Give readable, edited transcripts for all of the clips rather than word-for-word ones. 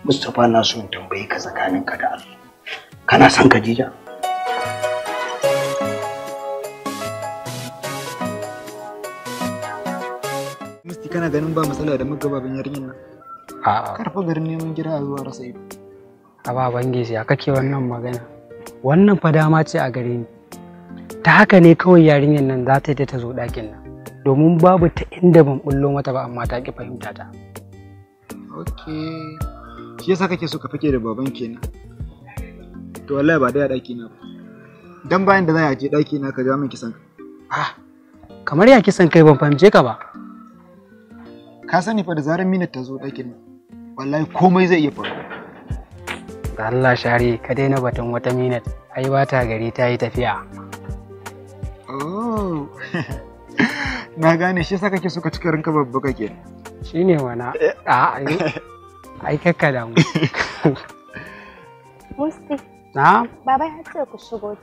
Mustapha na so in tambaye ka tsakaninka da Allah. Kana son Khadija? Musti kana ganin ba matsala da muka baban yarinyar nan? A'a. Karfa garin neman gida a zuwa rasa ido. A baban gizi ya kake wannan magana? Wannan fa dama ce a gare ni. Ta haka ne kawai yarinyar nan za ta yi ta zo ɗakin nan. Domin babu ta inda ban bullo mata ba amma ta ki fahimta ta. Okay. Shi yasa kake so ka fake da baban kenan. To wallahi ba dai a ɗaki na ba. Dan bayan da za a je ɗaki na ka ja min kisan. Kamar ya kisan kai ban fahimce ka ba. Ka sani fa da zarar minit ta zo ɗakin nan. Wallahi komai zai iya faru. Da Allah share ka daina batun wata minit. Ai ba ta gari ta yi tafiya. Oh. Na gane shi yasa kake so ka cika ranka babba kake. Shine wana. Ai kakka da mu. Musti. Na? Baba ya ce ku shigo.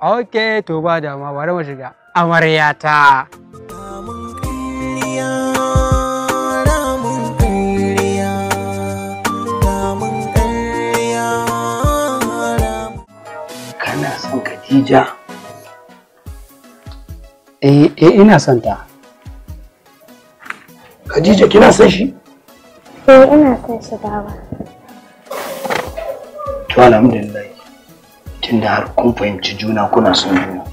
Okay, to ba da ma bari mu shiga. Amaryata. Kana son Khadija? Ina son ta. Khadija kina son shi? Ina son shi baba. To alhamdulillah. Tunda har kun fahimci juna kuna son juna.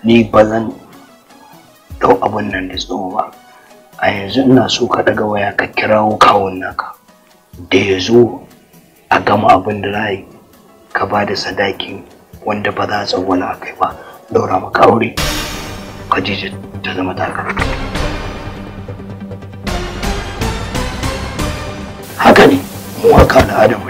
Ni ba zan dau abun nan da tsawo ba. A yanzu ina so ka daga waya ka kirawo kawun naka. Da ya zo a gama abin da za yi ka ba da sadaki wanda ba za a tsawwala a kai ba. Daura maka aure. Khadija ta zama taka. Haka ne, mu haka al'adar mu